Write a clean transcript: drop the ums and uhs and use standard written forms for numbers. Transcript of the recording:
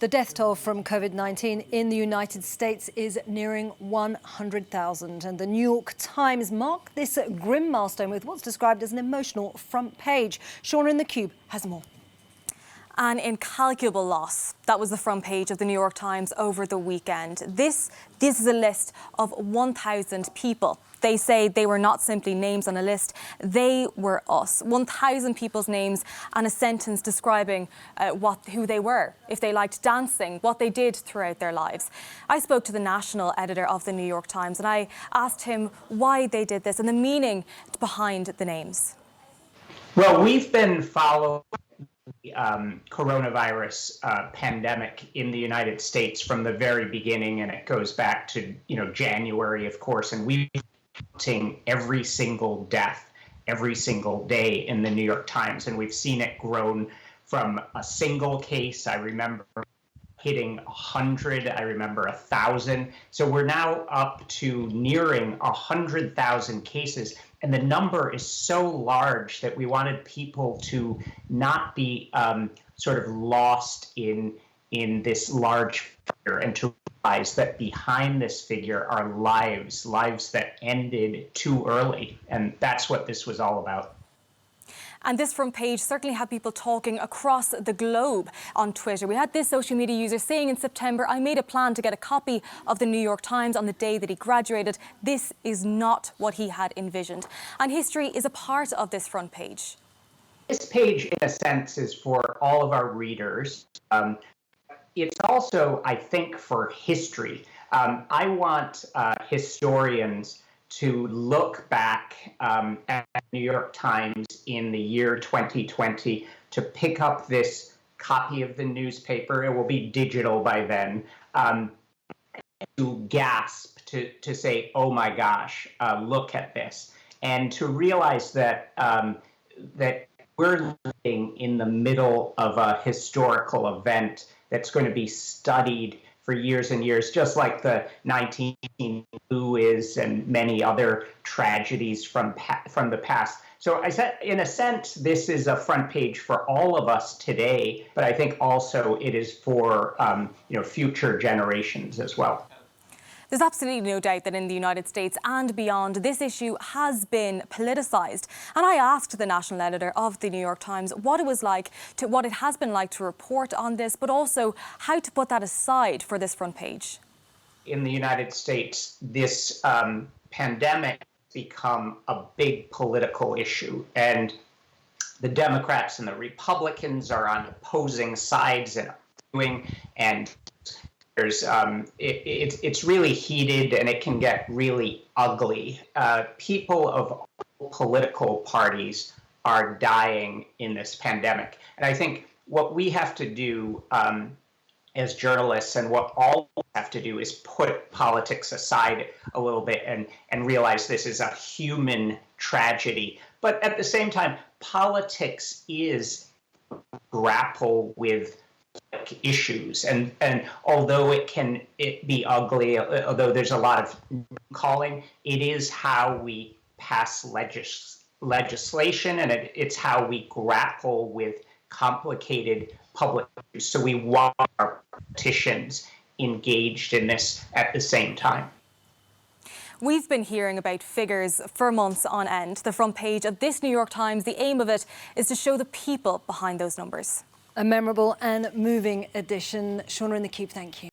The death toll from COVID-19 in the United States is nearing 100,000, and the New York Times marked this grim milestone with what's described as an emotional front page. Shauna in the Cube has more. An incalculable loss. That was the front page of the New York Times over the weekend. This is a list of 1,000 people. They say they were not simply names on a list, they were us. 1,000 people's names and a sentence describing who they were, if they liked dancing, what they did throughout their lives. I spoke to the national editor of the New York Times and I asked him why they did this and the meaning behind the names. Well, we've been following the coronavirus pandemic in the United States from the very beginning, and it goes back to January, of course, and we've been counting every single death every single day in the New York Times, and we've seen it grown from a single case. I remember hitting 100, I remember 1,000. So we're now up to nearing 100,000 cases. And the number is so large that we wanted people to not be sort of lost in this large figure, and to realize that behind this figure are lives that ended too early. And that's what this was all about. And this front page certainly had people talking across the globe on Twitter. We had this social media user saying in September, I made a plan to get a copy of the New York Times on the day that he graduated. This is not what he had envisioned. And history is a part of this front page. This page, in a sense, is for all of our readers. It's also, I think, for history. I want historians to look back at New York Times in the year 2020, to pick up this copy of the newspaper. It will be digital by then. To gasp, to say, oh my gosh, look at this. And to realize that that we're living in the middle of a historical event that's going to be studied for years and years, just like the 1918 flu is and many other tragedies from the past. So I said, in a sense, this is a front page for all of us today, but I think also it is for future generations as well. There's absolutely no doubt that in the United States and beyond, this issue has been politicised. And I asked the national editor of the New York Times what it has been like to report on this, but also how to put that aside for this front page. In the United States, this pandemic has become a big political issue, and the Democrats and the Republicans are on opposing sides and there's it's really heated, and it can get really ugly. People of all political parties are dying in this pandemic. And I think what we have to do as journalists, and what all have to do, is put politics aside a little bit and realize this is a human tragedy. But at the same time, politics is grapple with issues, and although it be ugly, although there's a lot of calling, it is how we pass legislation, and it's how we grapple with complicated public issues. So we want our politicians engaged in this at the same time. We've been hearing about figures for months on end. The front page of this New York Times, the aim of it is to show the people behind those numbers. A memorable and moving edition. Shauna in the Cube, thank you.